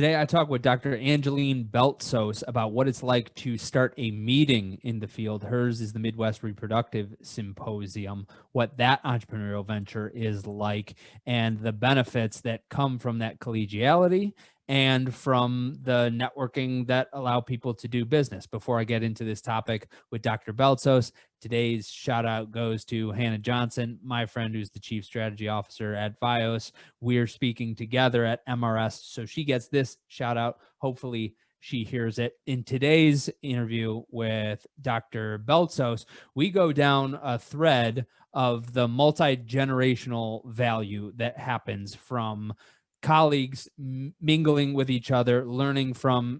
Today, I talk with Dr. Angeline Beltsos about what it's like to start a meeting in the field. Hers is the Midwest Reproductive Symposium, what that entrepreneurial venture is like, and the benefits that come from that collegiality and from the networking that allow people to do business. Before I get into this topic with Dr. Beltsos, today's shout out goes to Hannah Johnson, my friend who's the Chief Strategy Officer at Vios. We're speaking together at MRS, so she gets this shout out. Hopefully she hears it. In today's interview with Dr. Beltsos, we go down a thread of the multi-generational value that happens from colleagues mingling with each other, learning from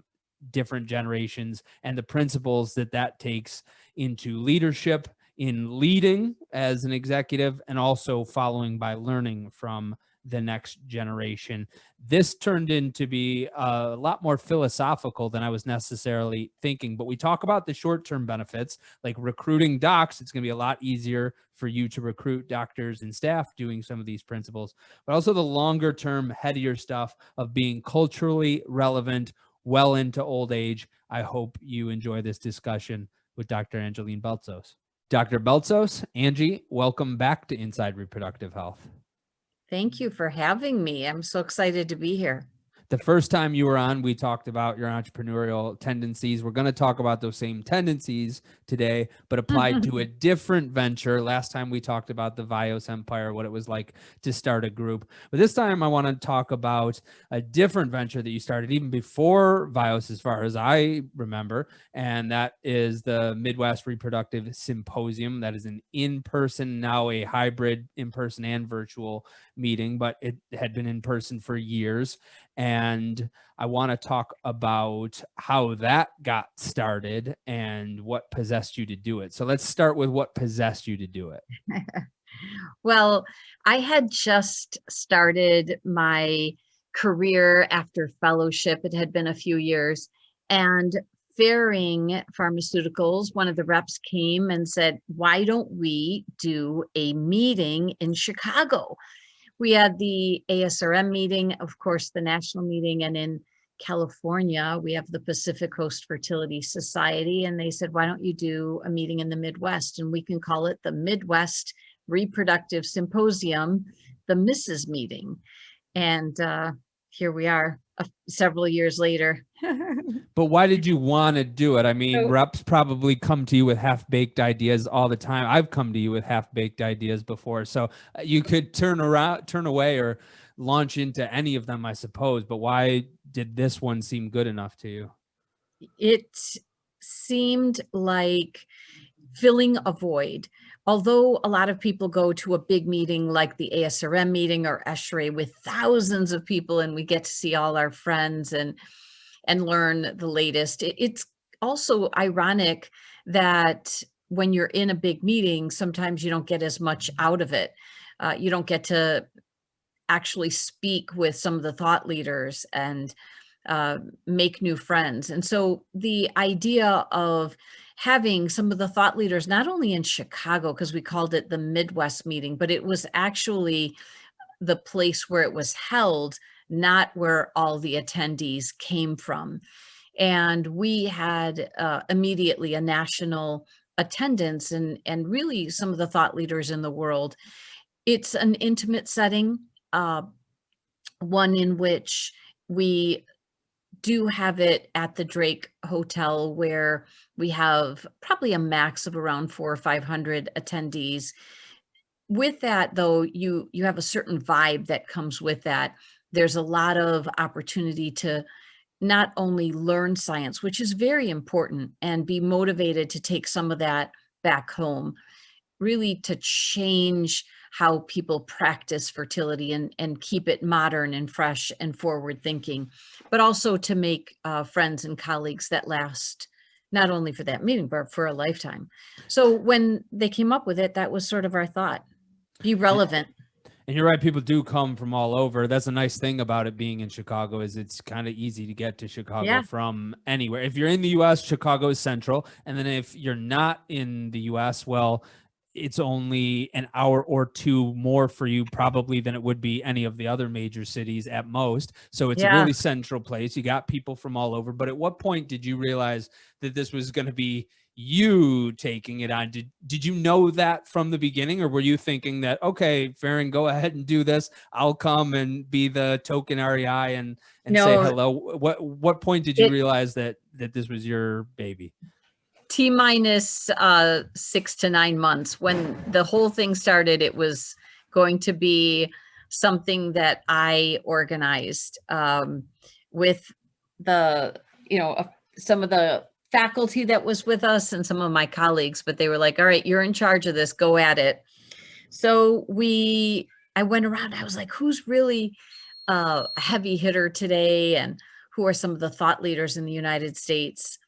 different generations, and the principles that that takes into leadership, in leading as an executive, and also following by learning from the next generation. This turned into be a lot more philosophical than I was necessarily thinking, but we talk about the short-term benefits, like recruiting docs. It's going to be a lot easier for you to recruit doctors and staff doing some of these principles, but also the longer-term, headier stuff of being culturally relevant well into old age. I hope you enjoy this discussion with Dr. Angeline Beltsos. Dr. Beltsos, Angie, welcome back to Inside Reproductive Health. Thank you for having me. I'm so excited to be here. The first time you were on, we talked about your entrepreneurial tendencies. We're going to talk about those same tendencies today, but applied to a different venture. Last time we talked about the Vios empire, what it was like to start a group. But this time I want to talk about a different venture that you started even before Vios, as far as I remember, and that is the Midwest Reproductive Symposium. That is an in-person, now a hybrid in-person and virtual meeting, but it had been in person for years. And I want to talk about how that got started and what possessed you to do it. So let's start with what possessed you to do it. Well, I had just started my career after fellowship. It had been a few years, and Ferring Pharmaceuticals, one of the reps came and said, why don't we do a meeting in Chicago? We had the ASRM meeting, of course, the national meeting, and in California, we have the Pacific Coast Fertility Society, and they said, why don't you do a meeting in the Midwest? And we can call it the Midwest Reproductive Symposium, the Mrs. Meeting. And here we are several years later. But why did you want to do it? I mean, reps probably come to you with half-baked ideas all the time. I've come to you with half-baked ideas before. So you could turn away or launch into any of them, I suppose. But why did this one seem good enough to you? It seemed like filling a void. Although a lot of people go to a big meeting like the ASRM meeting or ESHRE with thousands of people, and we get to see all our friends and learn the latest. It's also ironic that when you're in a big meeting, sometimes you don't get as much out of it. You don't get to actually speak with some of the thought leaders and make new friends. And so the idea of having some of the thought leaders, not only in Chicago, because we called it the Midwest meeting, but it was actually the place where it was held, not where all the attendees came from. And we had immediately a national attendance and really some of the thought leaders in the world. It's an intimate setting, one in which we do have it at the Drake Hotel, where we have probably a max of around 400 or 500 attendees. With that, though, you have a certain vibe that comes with that. There's a lot of opportunity to not only learn science, which is very important, and be motivated to take some of that back home, really to change how people practice fertility and keep it modern and fresh and forward thinking, but also to make friends and colleagues that last not only for that meeting, but for a lifetime. So when they came up with it, that was sort of our thought, be relevant. And you're right, people do come from all over. That's a nice thing about it being in Chicago, is it's kind of easy to get to Chicago from anywhere. If you're in the US, Chicago is central. And then if you're not in the US, well, it's only an hour or two more for you probably than it would be any of the other major cities at most. So it's a Yeah. really central place. You got people from all over. But at what point did you realize that this was going to be you taking it on? Did you know that from the beginning, or were you thinking that, okay, Farron, go ahead and do this, I'll come and be the token REI and say No, hello? What point did you realize that this was your baby? T-minus 6 to 9 months. When the whole thing started, it was going to be something that I organized with the, some of the faculty that was with us and some of my colleagues, but they were like, all right, you're in charge of this, go at it. So I went around, I was like, who's really a heavy hitter today? And who are some of the thought leaders in the United States?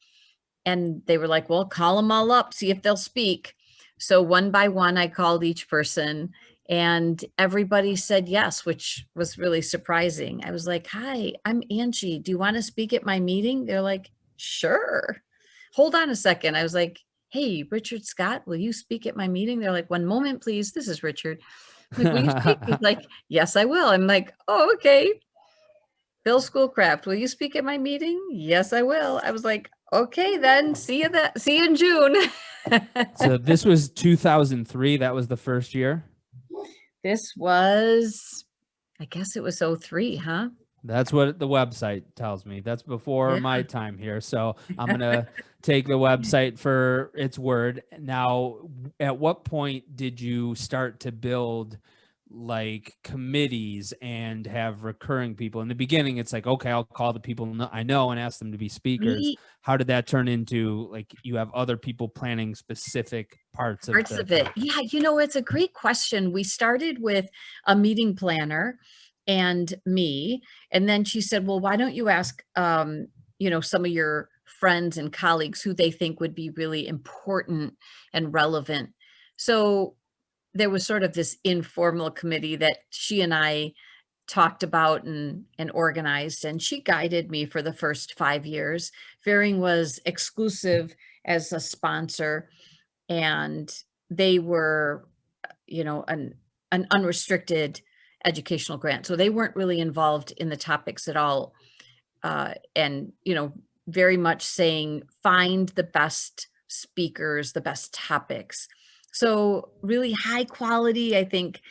And they were like, well, call them all up, see if they'll speak. So one by one, I called each person and everybody said yes, which was really surprising. I was like, hi, I'm Angie. Do you want to speak at my meeting? They're like, sure. Hold on a second. I was like, hey, Richard Scott, will you speak at my meeting? They're like, one moment, please. This is Richard. I'm like, will you speak? He's like, yes, I will. I'm like, oh, okay. Bill Schoolcraft, will you speak at my meeting? Yes, I will. I was like, okay, then see you in June. So this was 2003. That was the first year. This was, I guess it was 03, huh? That's what the website tells me. That's before my time here. So I'm going to take the website for its word. Now, at what point did you start to build like committees and have recurring people? In the beginning, it's like, okay, I'll call the people I know and ask them to be speakers. How did that turn into like you have other people planning specific parts of it? Yeah, it's a great question. We started with a meeting planner and me, and then she said, well, why don't you ask some of your friends and colleagues who they think would be really important and relevant. So there was sort of this informal committee that she and I talked about and organized, and she guided me for the first 5 years. Fearing was exclusive as a sponsor, and they were, an unrestricted educational grant. So they weren't really involved in the topics at all. And, very much saying, find the best speakers, the best topics. So really high quality, I think,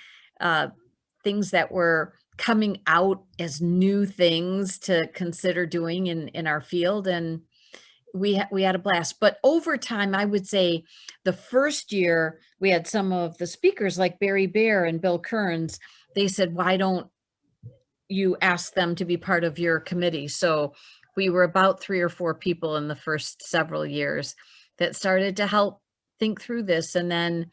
things that were coming out as new things to consider doing in our field. And we had a blast. But over time, I would say the first year we had some of the speakers like Barry Bear and Bill Kearns. They said, why don't you ask them to be part of your committee? So we were about 3 or 4 people in the first several years that started to help think through this. And then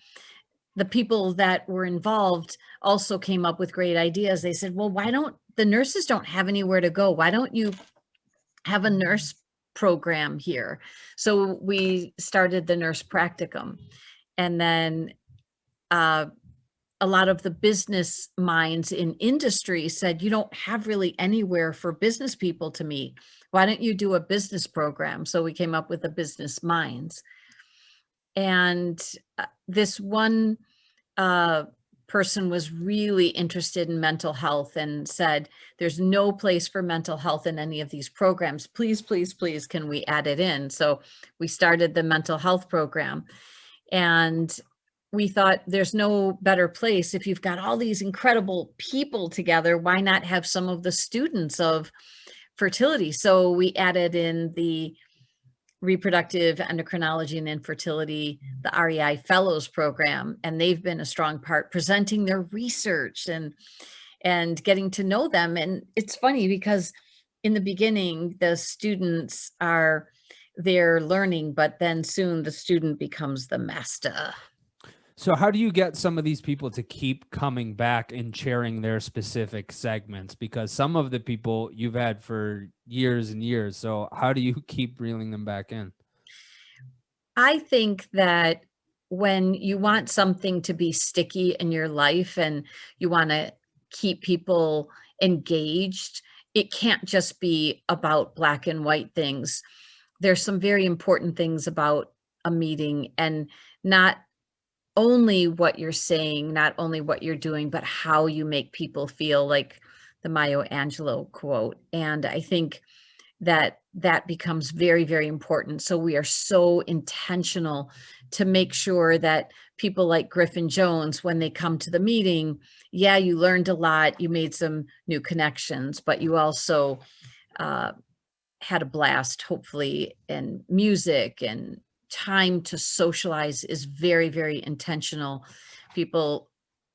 the people that were involved also came up with great ideas. They said, well, the nurses don't have anywhere to go. Why don't you have a nurse program here? So we started the nurse practicum. And then a lot of the business minds in industry said, you don't have really anywhere for business people to meet. Why don't you do a business program? So we came up with the business minds. And this one person was really interested in mental health and said, there's no place for mental health in any of these programs. Please, please, please, can we add it in? So we started the mental health program. And we thought there's no better place if you've got all these incredible people together, why not have some of the students of fertility? So we added in the reproductive endocrinology and infertility, the REI fellows program, and they've been a strong part presenting their research and getting to know them. And it's funny because in the beginning, the students are there learning, but then soon the student becomes the master. So how do you get some of these people to keep coming back and chairing their specific segments? Because some of the people you've had for years and years. So how do you keep reeling them back in? I think that when you want something to be sticky in your life and you want to keep people engaged, it can't just be about black and white things. There's some very important things about a meeting, and not only what you're saying, not only what you're doing, but how you make people feel, like the Maya Angelou quote. And I think that becomes very, very important. So we are so intentional to make sure that people like Griffin Jones, when they come to the meeting, yeah, you learned a lot, you made some new connections, but you also had a blast, hopefully, and music and time to socialize is very, very intentional. People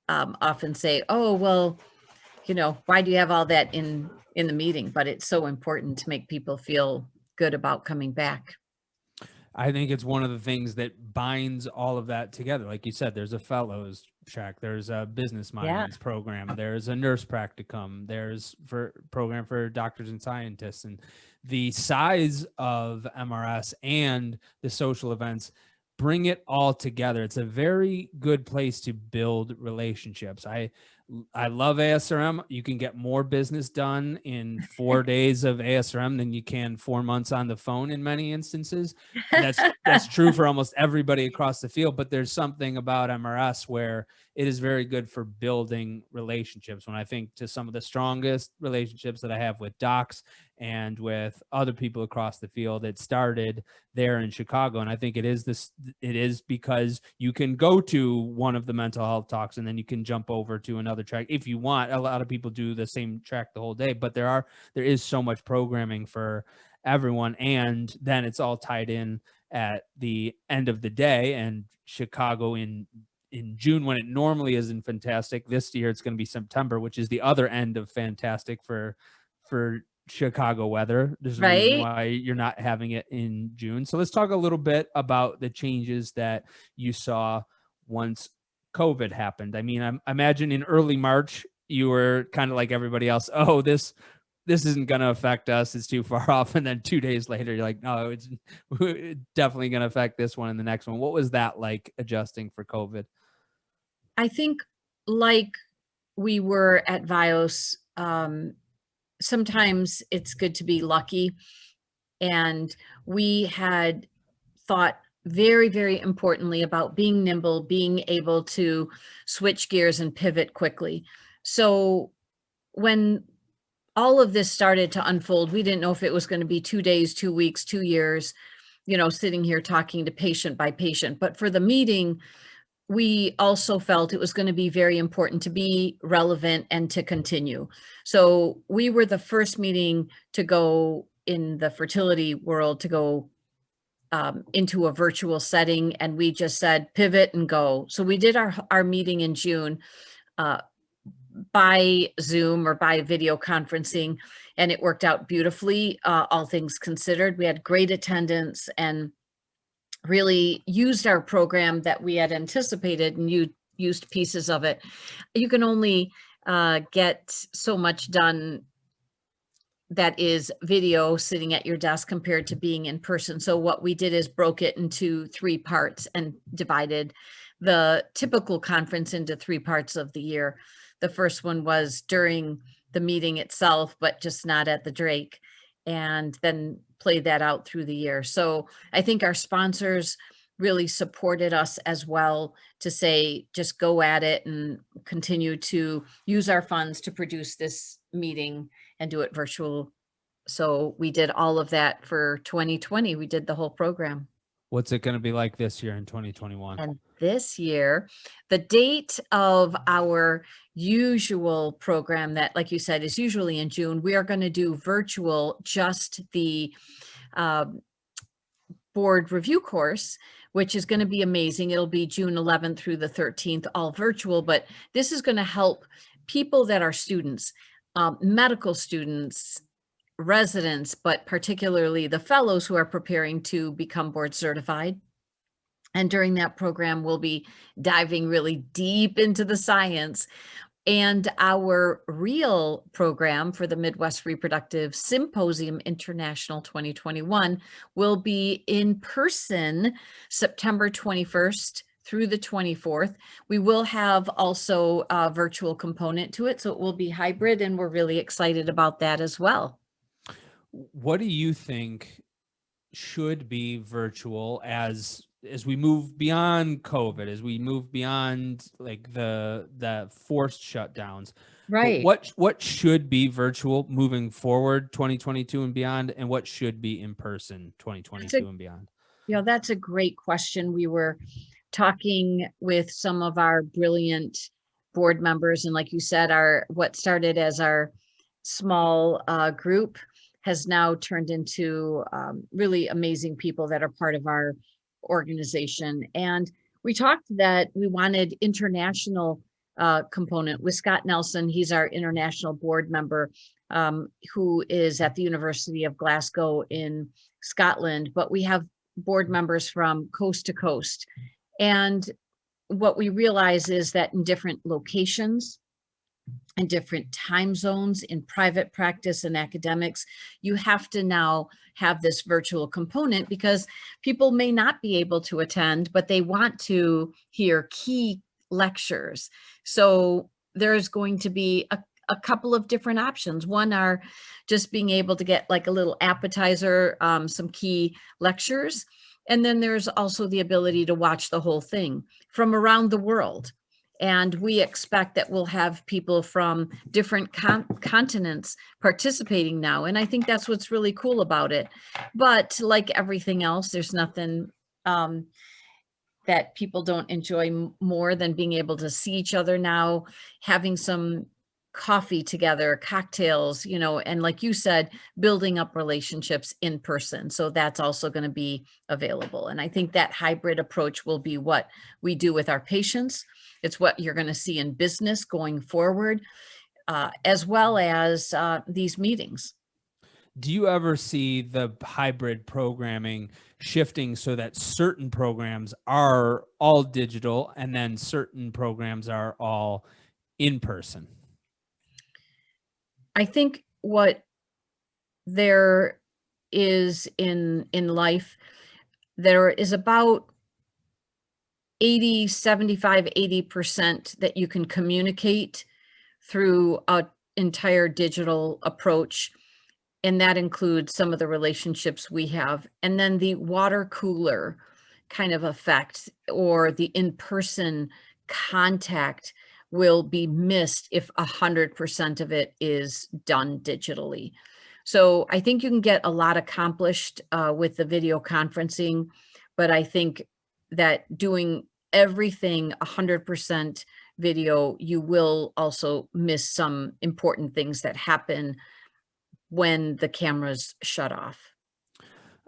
often say, oh, well, why do you have all that in the meeting? But it's so important to make people feel good about coming back. I think it's one of the things that binds all of that together. Like you said, there's a fellows track, there's a business minds program, there's a nurse practicum, there's program for doctors and scientists, and the size of MRS and the social events bring it all together. It's a very good place to build relationships. I love ASRM. You can get more business done in 4 days of ASRM than you can 4 months on the phone in many instances. And that's true for almost everybody across the field. But there's something about MRS where it is very good for building relationships. When I think to some of the strongest relationships that I have with docs and with other people across the field, it started there in Chicago. And I think it is because you can go to one of the mental health talks and then you can jump over to another track if you want. A lot of people do the same track the whole day, but there is so much programming for everyone. And then it's all tied in at the end of the day. And Chicago in June, when it normally isn't fantastic, this year it's going to be September, which is the other end of fantastic for Chicago weather. There's a reason why you're not having it in June. So let's talk a little bit about the changes that you saw once COVID happened. I mean, I imagine in early March, you were kind of like everybody else. Oh, this isn't going to affect us. It's too far off. And then 2 days later, you're like, no, it's definitely going to affect this one and the next one. What was that like, adjusting for COVID? I think, like we were at Vios, sometimes it's good to be lucky. And we had thought very, very importantly about being nimble, being able to switch gears and pivot quickly. So when all of this started to unfold, we didn't know if it was going to be 2 days, 2 weeks, 2 years, sitting here talking to patient by patient. But for the meeting, we also felt it was going to be very important to be relevant and to continue. So we were the first meeting to go in the fertility world to go into a virtual setting, and we just said pivot and go. So we did our meeting in June by Zoom or by video conferencing, and it worked out beautifully, all things considered. We had great attendance and really used our program that we had anticipated, and you used pieces of it. You can only get so much done that is video sitting at your desk compared to being in person. So what we did is broke it into 3 parts and divided the typical conference into 3 parts of the year. The first one was during the meeting itself, but just not at the Drake, and then play that out through the year. So I think our sponsors really supported us as well to say, just go at it and continue to use our funds to produce this meeting and do it virtual. So we did all of that for 2020. We did the whole program. What's it going to be like this year in 2021? And this year, the date of our usual program that, like you said, is usually in June, we are going to do virtual, just the board review course, which is going to be amazing. It'll be June 11th through the 13th, all virtual, but this is going to help people that are students, medical students, residents, but particularly the fellows who are preparing to become board certified. And during that program, we'll be diving really deep into the science. And our real program for the Midwest Reproductive Symposium International 2021 will be in person September 21st through the 24th. We will have also a virtual component to it, so it will be hybrid, and we're really excited about that as well. What do you think should be virtual as as we move beyond COVID, as we move beyond like the forced shutdowns, but Right. what should be virtual moving forward 2022 and beyond, and what should be in person That's a, 2022 and beyond? that's a great question. We were talking with some of our brilliant board members, and like you said, our what started as our small group has now turned into really amazing people that are part of our organization. And we talked that we wanted international component with Scott Nelson. He's our international board member, who is at the University of Glasgow in Scotland, but we have board members from coast to coast. And what we realize is that in different locations and different time zones, in private practice and academics, you have to now have this virtual component because people may not be able to attend, but they want to hear key lectures. So there's going to be a couple of different options. One are just being able to get like a little appetizer, some key lectures. And then there's also the ability to watch the whole thing from around the world. And we expect that we'll have people from different continents participating now. And I think that's what's really cool about it. But like everything else, there's nothing that people don't enjoy more than being able to see each other now, having some coffee together, cocktails, and like you said, building up relationships in person. So that's also going to be available. And I think that hybrid approach will be what we do with our patients. It's what you're going to see in business going forward, as well as these meetings. Do you ever see the hybrid programming shifting so that certain programs are all digital and then certain programs are all in person? I think what there is in life, there is about 80% that you can communicate through an entire digital approach. And that includes some of the relationships we have. And then the water cooler kind of effect, or the in-person contact, will be missed if 100% of it is done digitally. So I think you can get a lot accomplished with the video conferencing, but I think that doing everything 100% video, you will also miss some important things that happen when the cameras shut off.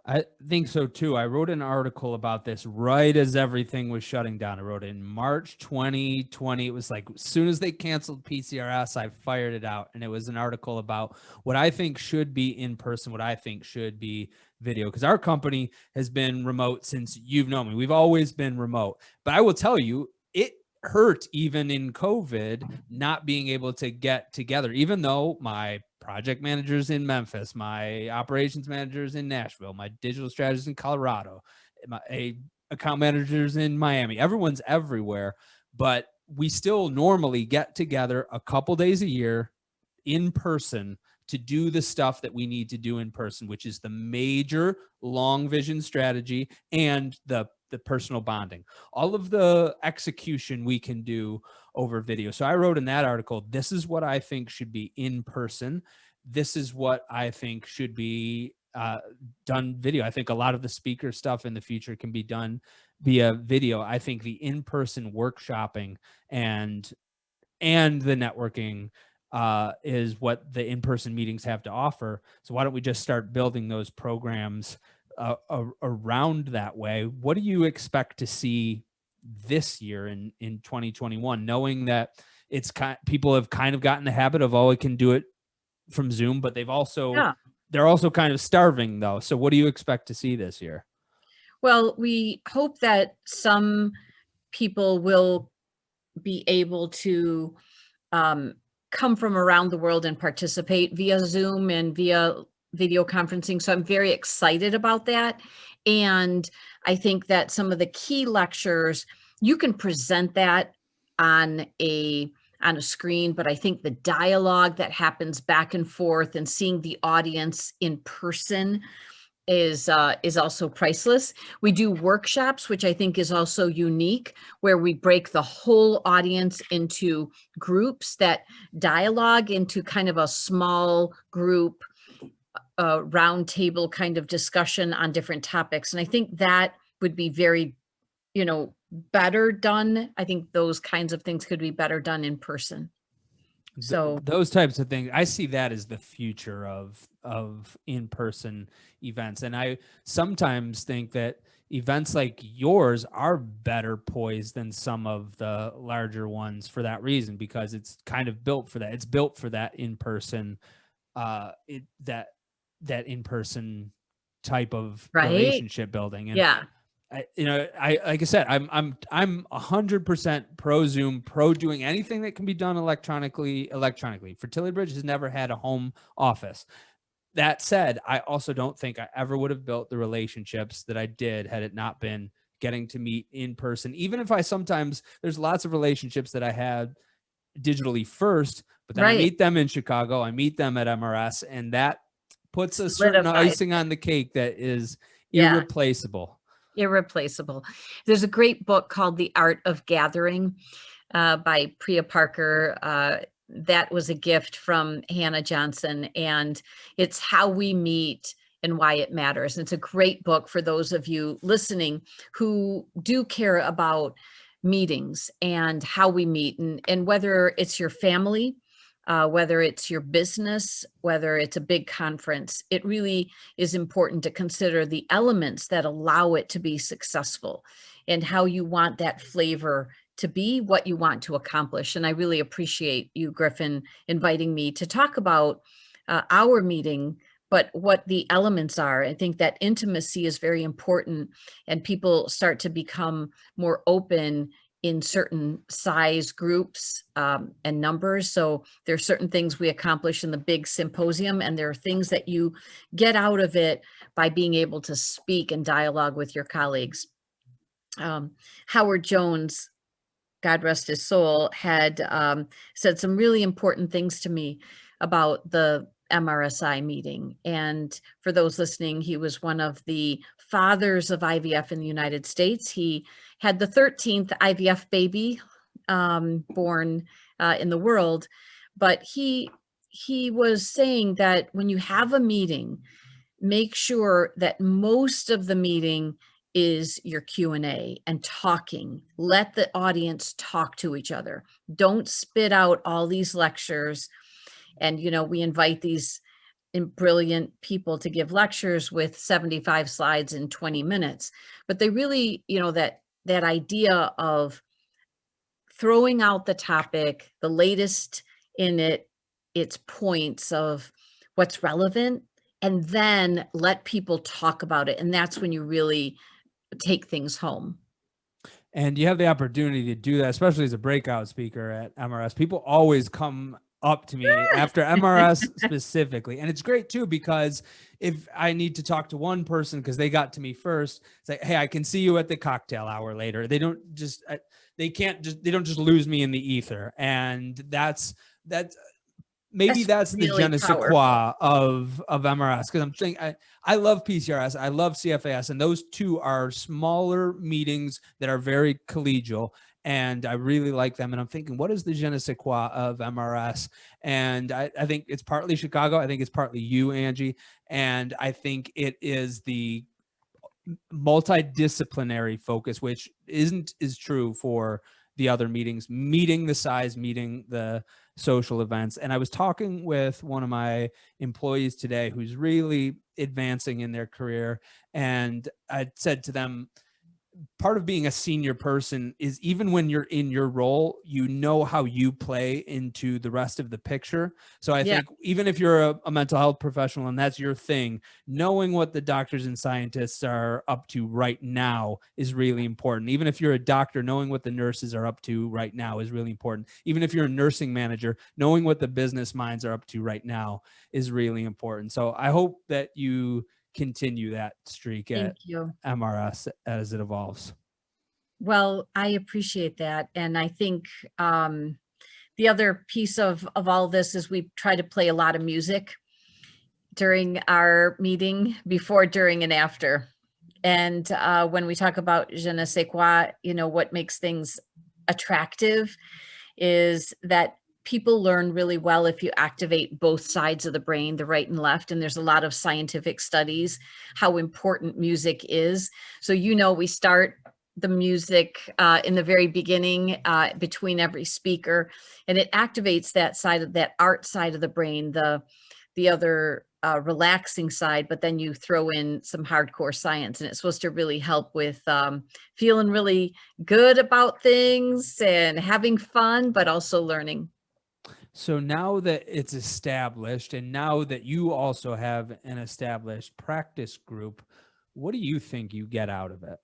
I think so too. I wrote an article about this right as everything was shutting down. I wrote it in March 2020. It was like as soon as they canceled PCRS, I fired it out. And it was an article about what I think should be in person, what I think should be video. Because our company has been remote since you've known me. We've always been remote. But I will tell you, it hurt even in COVID not being able to get together, even though my project managers in Memphis, my operations managers in Nashville, my digital strategists in Colorado, my account managers in Miami, everyone's everywhere, but we still normally get together a couple days a year in person to do the stuff that we need to do in person, which is the major long vision strategy and the personal bonding. All of the execution we can do over video. So I wrote in that article, this is what I think should be in person. This is what I think should be done video. I think a lot of the speaker stuff in the future can be done via video. I think the in-person workshopping and the networking is what the in-person meetings have to offer. So why don't we just start building those programs around that way? What do you expect to see this year in 2021, knowing that people have kind of gotten the habit of, oh, I can do it from Zoom, but they're also kind of starving though. So what do you expect to see this year? Well, we hope that some people will be able to come from around the world and participate via Zoom and via video conferencing. So I'm very excited about that. And I think that some of the key lectures, you can present that on a screen, but I think the dialogue that happens back and forth and seeing the audience in person is also priceless. We do workshops, which I think is also unique, where we break the whole audience into groups that dialogue into kind of a small group round table kind of discussion on different topics. And I think that would be very, better done. I think those kinds of things could be better done in person. So those types of things, I see that as the future of in-person events. And I sometimes think that events like yours are better poised than some of the larger ones for that reason, because it's kind of built for that. It's built for that in-person, that in-person type of right. relationship building. And Yeah. I like I said, I'm 100% pro Zoom, pro doing anything that can be done electronically. Fertility Bridge has never had a home office. That said, I also don't think I ever would have built the relationships that I did had it not been getting to meet in person. Even if there's lots of relationships that I had digitally first, but then I meet them in Chicago, I meet them at MRS, and that puts a certain icing on the cake that is irreplaceable. Irreplaceable. There's a great book called The Art of Gathering by Priya Parker. That was a gift from Hannah Johnson, and it's how we meet and why it matters. And it's a great book for those of you listening who do care about meetings and how we meet, and whether it's your family, whether it's your business, whether it's a big conference, it really is important to consider the elements that allow it to be successful and how you want that flavor to be, what you want to accomplish. And I really appreciate you, Griffin, inviting me to talk about our meeting, but what the elements are. I think that intimacy is very important, and people start to become more open in certain size groups and numbers. So there are certain things we accomplish in the big symposium, and there are things that you get out of it by being able to speak and dialogue with your colleagues. Howard Jones, God rest his soul, had said some really important things to me about the MRSI meeting. And for those listening, he was one of the fathers of IVF in the United States. He had the 13th IVF baby born in the world, but he was saying that when you have a meeting, make sure that most of the meeting is your Q&A and talking. Let the audience talk to each other. Don't spit out all these lectures. And, we invite these brilliant people to give lectures with 75 slides in 20 minutes. But they really, that idea of throwing out the topic, the latest in its points of what's relevant, and then let people talk about it. And that's when you really take things home. And you have the opportunity to do that, especially as a breakout speaker at MRS. People always come up to me after MRS specifically. And it's great too, because if I need to talk to one person because they got to me first, it's like, hey, I can see you at the cocktail hour later. They don't just lose me in the ether. And that's maybe that's really the je ne sais quoi of MRS. Because I'm saying I love PCRS, I love CFAS, and those two are smaller meetings that are very collegial, and I really like them. And I'm thinking, what is the je ne sais quoi of MRS? And I think it's partly Chicago. I think it's partly you, Angie. And I think it is the multidisciplinary focus, which is true for the other meetings, meeting the size, meeting the social events. And I was talking with one of my employees today who's really advancing in their career. And I said to them, part of being a senior person is even when you're in your role, you know how you play into the rest of the picture. So I think even if you're a mental health professional and that's your thing, knowing what the doctors and scientists are up to right now is really important. Even if you're a doctor, knowing what the nurses are up to right now is really important. Even if you're a nursing manager, knowing what the business minds are up to right now is really important. So I hope that you continue that streak at MRS as it evolves. Well, I appreciate that. And I think the other piece of all this is we try to play a lot of music during our meeting, before, during, and after. And when we talk about je ne sais quoi, what makes things attractive is that people learn really well if you activate both sides of the brain, the right and left. And there's a lot of scientific studies how important music is. So, we start the music in the very beginning between every speaker, and it activates that side of that art side of the brain, the other relaxing side, but then you throw in some hardcore science, and it's supposed to really help with feeling really good about things and having fun, but also learning. So now that it's established, and now that you also have an established practice group, what do you think you get out of it?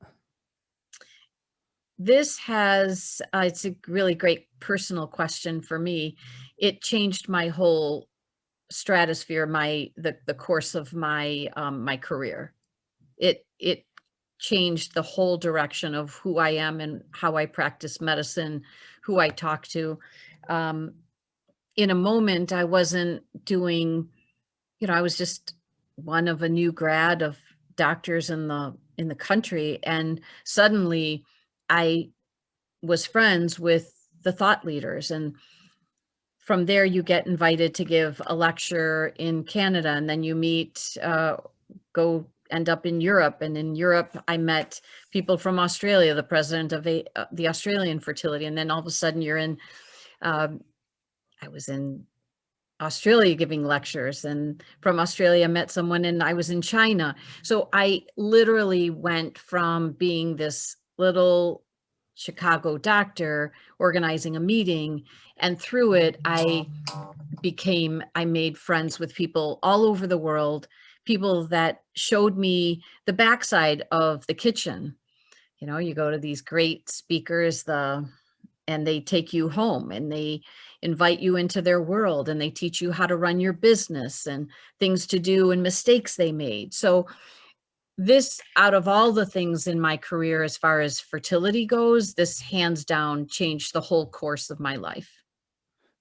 This has, it's a really great personal question for me. It changed my whole stratosphere, the course of my my career. It changed the whole direction of who I am and how I practice medicine, who I talk to. In a moment, I wasn't doing, I was just one of a new grad of doctors in the country, and suddenly I was friends with the thought leaders, and from there you get invited to give a lecture in Canada, and then you go end up in Europe. And in Europe, I met people from Australia, the president of the Australian Fertility. And then all of a sudden you're in, I was in Australia giving lectures, and from Australia I met someone, and I was in China. So I literally went from being this little Chicago doctor organizing a meeting, and through it I made friends with people all over the world, people that showed me the backside of the kitchen. You go to these great speakers, and they take you home, and they invite you into their world, and they teach you how to run your business and things to do and mistakes they made. So this, out of all the things in my career as far as fertility goes, this hands down changed the whole course of my life.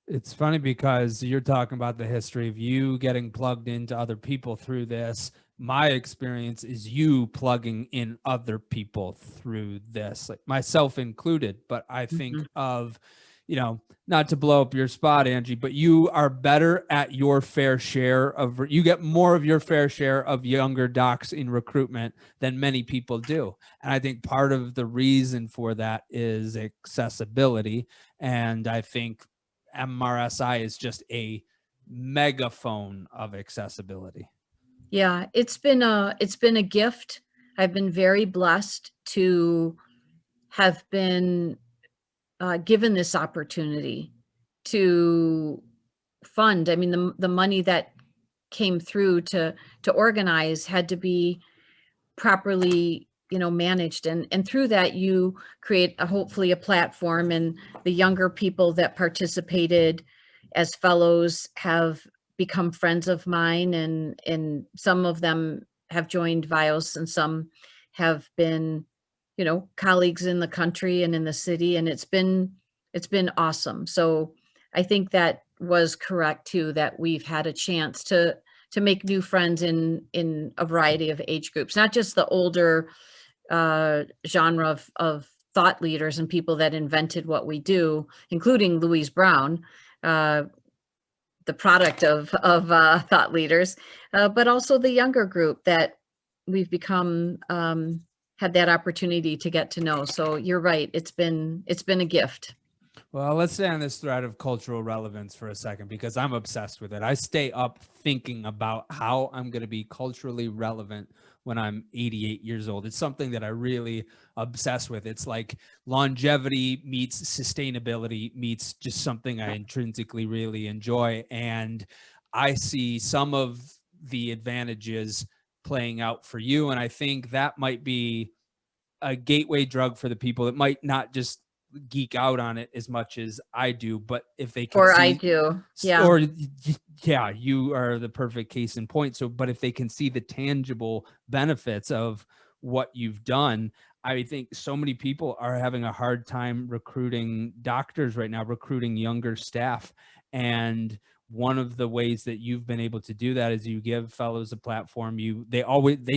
It's funny because you're talking about the history of you getting plugged into other people through this. My experience is you plugging in other people through this, like myself included. But I think of, not to blow up your spot, Angie, but you are better at your fair share of, you get more of your fair share of younger docs in recruitment than many people do. And I think part of the reason for that is accessibility. And I think MRSI is just a megaphone of accessibility. Yeah, it's been a gift. I've been very blessed to have been given this opportunity to fund. I mean, the money that came through to organize had to be properly, managed, and through that you create hopefully a platform, and the younger people that participated as fellows have become friends of mine, and some of them have joined Vios, and some have been, colleagues in the country and in the city, and it's been awesome. So I think that was correct too, that we've had a chance to make new friends in a variety of age groups, not just the older genre of thought leaders and people that invented what we do, including Louise Brown, the product of thought leaders, but also the younger group that we've become, had that opportunity to get to know. So you're right, it's been a gift. Well, let's stay on this thread of cultural relevance for a second, because I'm obsessed with it. I stay up thinking about how I'm going to be culturally relevant when I'm 88 years old. It's something that I really obsess with. It's like longevity meets sustainability meets just something I intrinsically really enjoy. And I see some of the advantages playing out for you. And I think that might be a gateway drug for the people that might not just geek out on it as much as I do, but if they can Or see, I do, yeah. or yeah, you are the perfect case in point. So, but if they can see the tangible benefits of what you've done, I think so many people are having a hard time recruiting doctors right now, recruiting younger staff. And one of the ways that you've been able to do that is you give fellows a platform. They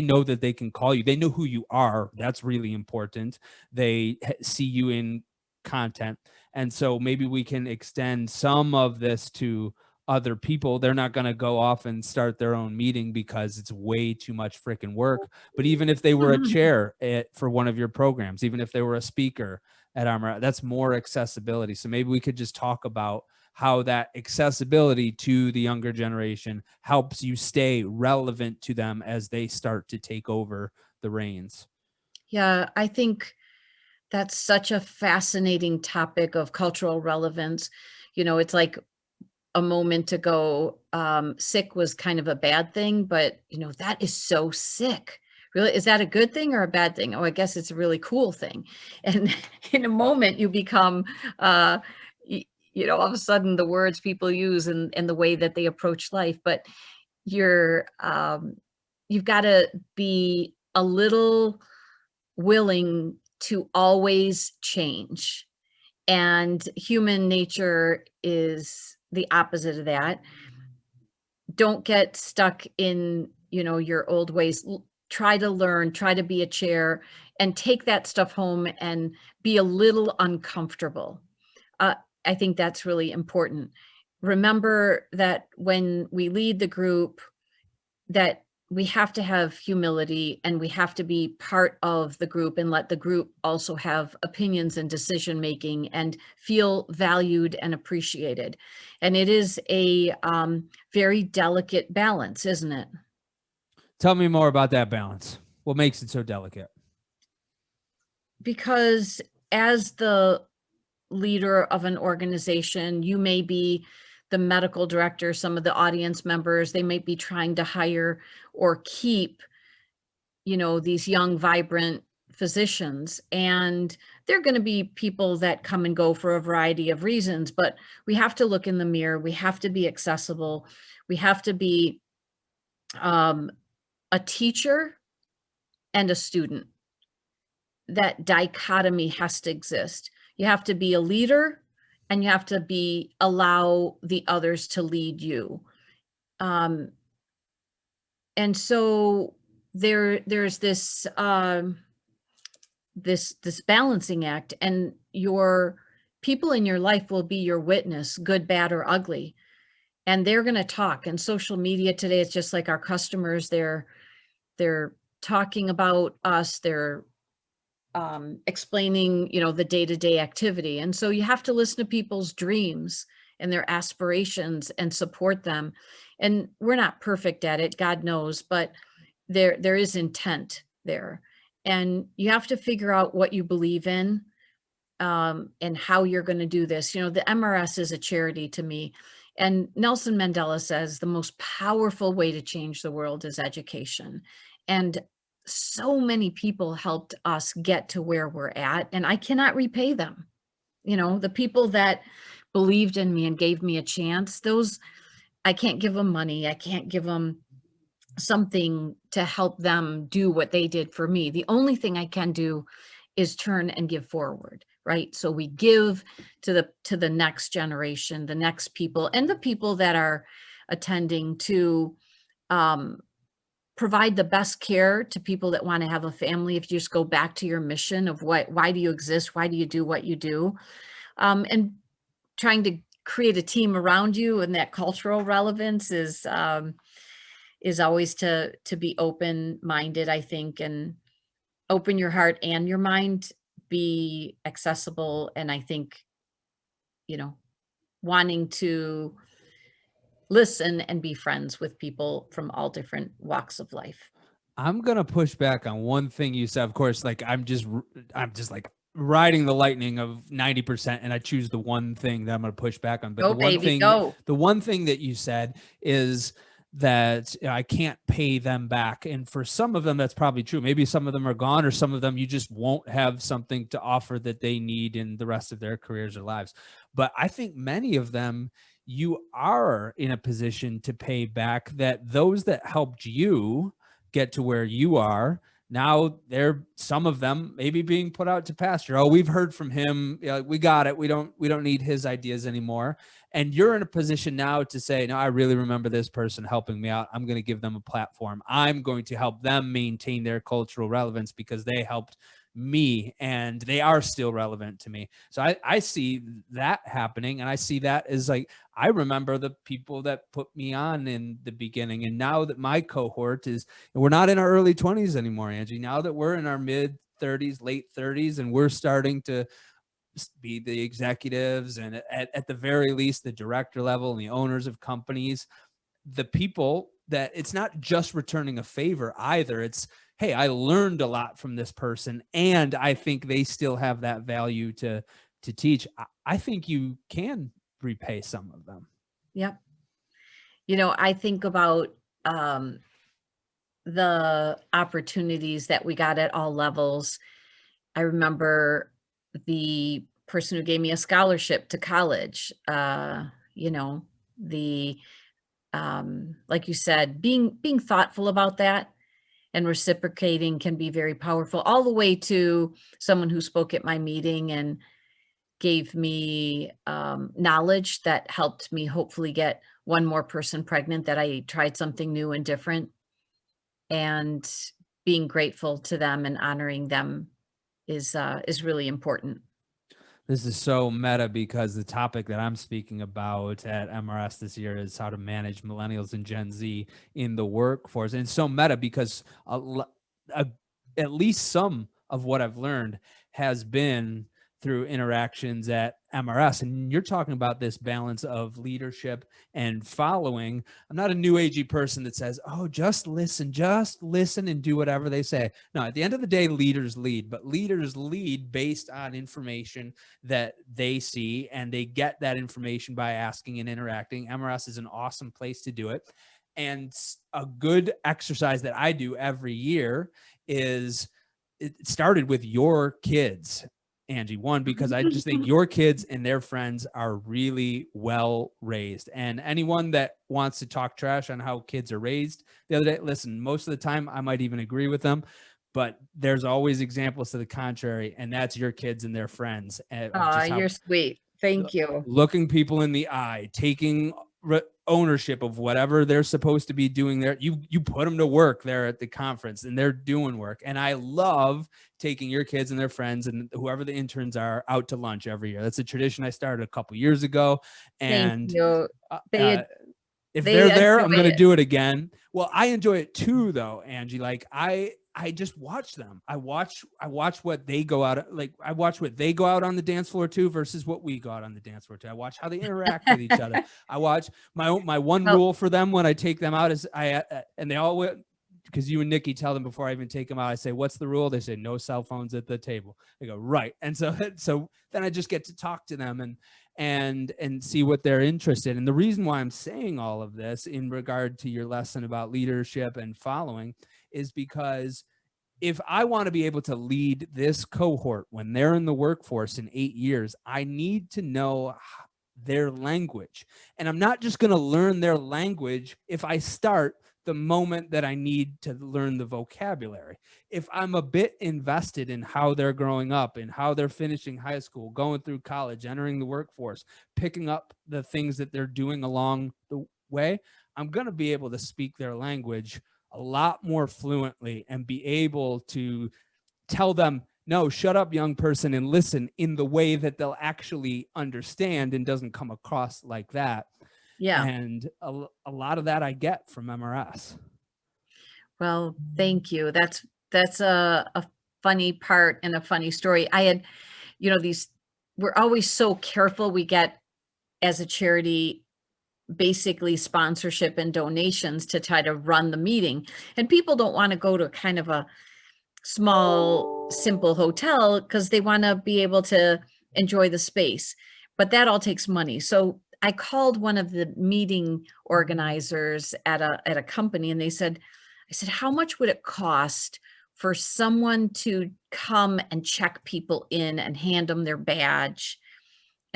know that they can call you. They know who you are. That's really important. They see you in content. And so maybe we can extend some of this to other people. They're not going to go off and start their own meeting because it's way too much freaking work. But even if they were a chair for one of your programs, even if they were a speaker at Armor, that's more accessibility. So maybe we could just talk about how that accessibility to the younger generation helps you stay relevant to them as they start to take over the reins. Yeah, I think that's such a fascinating topic of cultural relevance. You know, it's like a moment ago, sick was kind of a bad thing, but you know, that is so sick. Really, is that a good thing or a bad thing? Oh, I guess it's a really cool thing. And in a moment you become, you know, all of a sudden the words people use and the way that they approach life, but you're, you've got to be a little willing to always change. And human nature is the opposite of that. Don't get stuck in, you know, your old ways. Try to learn, try to be a chair and take that stuff home and be a little uncomfortable. I think that's really important. Remember that when we lead the group, that we have to have humility and we have to be part of the group and let the group also have opinions and decision making and feel valued and appreciated. And it is a very delicate balance, isn't it? Tell me more about that balance. What makes it so delicate? Because as the leader of an organization, you may be the medical director, some of the audience members, they might be trying to hire or keep, you know, these young, vibrant physicians. And they're going to be people that come and go for a variety of reasons, but we have to look in the mirror. We have to be accessible. We have to be a teacher and a student. That dichotomy has to exist. You have to be a leader and you have to allow the others to lead you. And so there's this this balancing act, and your people in your life will be your witness, good, bad, or ugly. And they're going to talk. And social media today, it's just like our customers, they're talking about us, they're explaining, you know, the day-to-day activity. And so you have to listen to people's dreams and their aspirations and support them. And we're not perfect at it, God knows, but there is intent there. And you have to figure out what you believe in and how you're going to do this. You know, the MRS is a charity to me. And Nelson Mandela says the most powerful way to change the world is education. And so many people helped us get to where we're at, and I cannot repay them. You know, the people that believed in me and gave me a chance, those, I can't give them money. I can't give them something to help them do what they did for me. The only thing I can do is turn and give forward, right? So we give to the next generation, the next people, and the people that are attending to provide the best care to people that want to have a family. If you just go back to your mission of why do you exist? Why do you do what you do? And trying to create a team around you, and that cultural relevance is always to be open-minded, I think, and open your heart and your mind, be accessible. And I think, you know, wanting to listen and be friends with people from all different walks of life. I'm going to push back on one thing you said. Of course, like I'm just like riding the lightning of 90%, and I choose the one thing that I'm going to push back on. But Go, the one baby, thing, go. the one thing that you said is that I can't pay them back. And for some of them, that's probably true. Maybe some of them are gone, or some of them you just won't have something to offer that they need in the rest of their careers or lives. But I think many of them, you are in a position to pay back, that those that helped you get to where you are, Now some of them maybe being put out to pasture. Oh, we've heard from him. We got it. We don't need his ideas anymore. And you're in a position now to say, no, I really remember this person helping me out. I'm going to give them a platform. I'm going to help them maintain their cultural relevance because they helped me and they are still relevant to me. So I see that happening, and I see that as like, I remember the people that put me on in the beginning. And now that my cohort is, we're not in our early 20s anymore, Angie. Now that we're in our mid 30s, late 30s, and we're starting to be the executives and at the very least the director level and the owners of companies, the people that it's not just returning a favor either. It's, hey, I learned a lot from this person, and I think they still have that value to teach. I think you can repay some of them. Yep. I think about the opportunities that we got at all levels. I remember the person who gave me a scholarship to college, the like you said, being thoughtful about that and reciprocating can be very powerful, all the way to someone who spoke at my meeting and gave me knowledge that helped me hopefully get one more person pregnant, that I tried something new and different, and being grateful to them and honoring them is really important. This is so meta because the topic that I'm speaking about at MRS this year is how to manage millennials and Gen Z in the workforce. And it's so meta because at least some of what I've learned has been through interactions at MRS. And you're talking about this balance of leadership and following. I'm not a new agey person that says, oh, just listen and do whatever they say. No, at the end of the day, leaders lead, but leaders lead based on information that they see, and they get that information by asking and interacting. MRS is an awesome place to do it. And a good exercise that I do every year is, it started with your kids, Angie. One, because I just think your kids and their friends are really well raised. And anyone that wants to talk trash on how kids are raised the other day, listen, most of the time I might even agree with them, but there's always examples to the contrary, and that's your kids and their friends. You're sweet. Thank you. Looking people in the eye, taking ownership of whatever they're supposed to be doing there. You put them to work there at the conference, and they're doing work. And I love taking your kids and their friends and whoever the interns are out to lunch every year. That's a tradition I started a couple years ago. And thank you. if they're there, I'm going to do it again. Well, I enjoy it too, though, Angie. Like I just watch them. I watch what they go out, like I watch what they go out on the dance floor too versus what we go out on the dance floor too. I watch how they interact with each other. I watch my one rule for them when I take them out is and they all, because you and Nikki tell them before I even take them out, I say, what's the rule? They say, no cell phones at the table. They go, right. And so then I just get to talk to them and see what they're interested in. And the reason why I'm saying all of this in regard to your lesson about leadership and following is because if I want to be able to lead this cohort when they're in the workforce in 8 years, I need to know their language. And I'm not just going to learn their language if I start the moment that I need to learn the vocabulary. If I'm a bit invested in how they're growing up and how they're finishing high school, going through college, entering the workforce, picking up the things that they're doing along the way, I'm going to be able to speak their language a lot more fluently and be able to tell them, no, shut up, young person, and listen in the way that they'll actually understand and doesn't come across like that. Yeah. And a lot of that I get from MRS. Well, thank you. That's a funny part and a funny story. I had, we're always so careful. We get, as a charity, basically sponsorship and donations to try to run the meeting. And people don't want to go to kind of a small, simple hotel because they want to be able to enjoy the space. But that all takes money. So I called one of the meeting organizers at a company, and I said, how much would it cost for someone to come and check people in and hand them their badge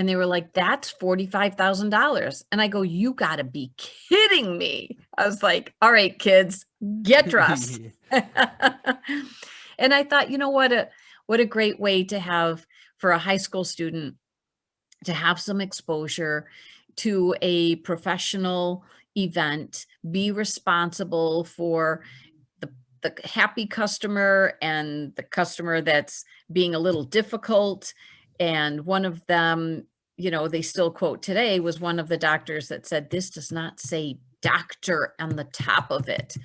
And they were like, that's $45,000. And I go, you gotta be kidding me. I was like, all right, kids, get dressed. And I thought, you know, what a great way to have for a high school student to have some exposure to a professional event, be responsible for the happy customer and the customer that's being a little difficult. And one of them, you know, they still quote today, was one of the doctors that said, this does not say doctor on the top of it.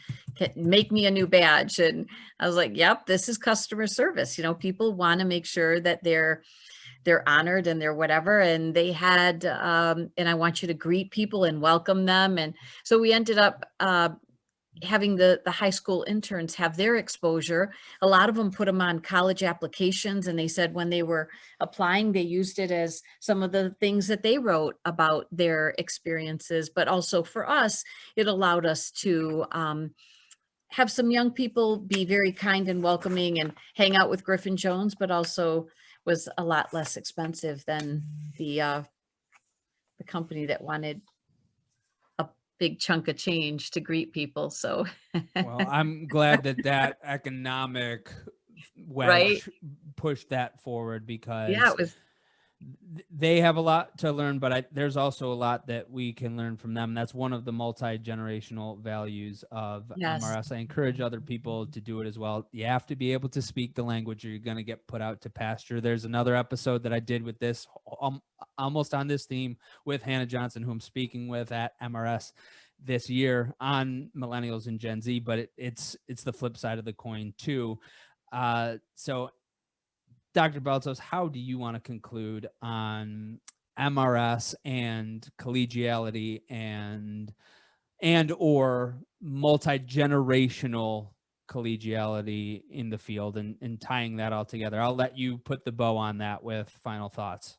Make me a new badge. And I was like, yep, this is customer service. You know, people want to make sure that they're honored and they're whatever. And they had, and I want you to greet people and welcome them. And so we ended up having the high school interns have their exposure. A lot of them put them on college applications, and they said when they were applying, they used it as some of the things that they wrote about their experiences. But also for us, it allowed us to have some young people be very kind and welcoming and hang out with Griffin Jones, but also was a lot less expensive than the company that wanted big chunk of change to greet people. So well, I'm glad that economic wedge right, pushed that forward, because yeah, it was they have a lot to learn, but there's also a lot that we can learn from them. That's one of the multi-generational values of yes, MRS. I encourage other people to do it as well. You have to be able to speak the language or you're going to get put out to pasture. There's another episode that I did with this, almost on this theme, with Hannah Johnson, who I'm speaking with at MRS this year on millennials and Gen Z, but it's the flip side of the coin too. So Dr. Beltsos, how do you want to conclude on MRS and collegiality and or multi-generational collegiality in the field, and tying that all together? I'll let you put the bow on that with final thoughts.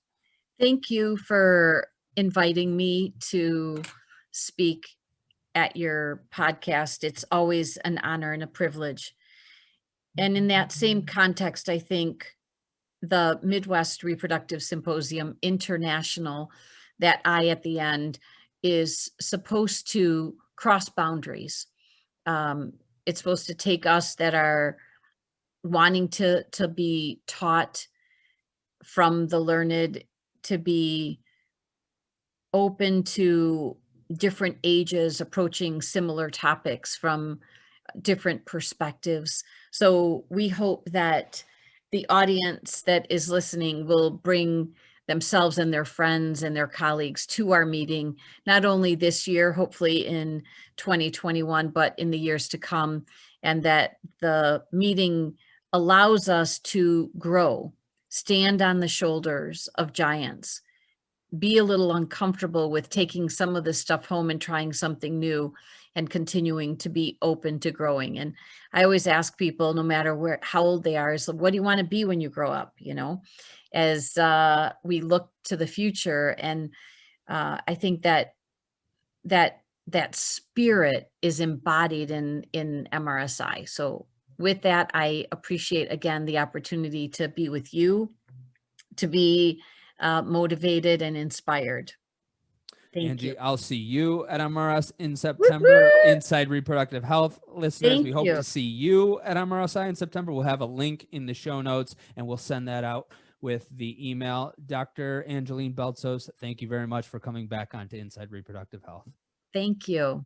Thank you for inviting me to speak at your podcast. It's always an honor and a privilege. And in that same context, I think the Midwest Reproductive Symposium International that I at the end is supposed to cross boundaries. It's supposed to take us that are wanting to be taught from the learned, to be open to different ages approaching similar topics from different perspectives. So we hope that the audience that is listening will bring themselves and their friends and their colleagues to our meeting, not only this year, hopefully in 2021, but in the years to come, and that the meeting allows us to grow, stand on the shoulders of giants, be a little uncomfortable with taking some of this stuff home and trying something new, and continuing to be open to growing. And I always ask people, no matter how old they are, is what do you want to be when you grow up? You know, as we look to the future. And I think that spirit is embodied in MRSI. So with that, I appreciate again the opportunity to be with you, to be motivated and inspired. Thank Angie, you. I'll see you at MRS in September. Woo-hoo! Inside Reproductive Health listeners, Thank we hope you. to see you at MRSI in September. We'll have a link in the show notes, and we'll send that out with the email. Dr. Angeline Beltsos, thank you very much for coming back onto Inside Reproductive Health. Thank you.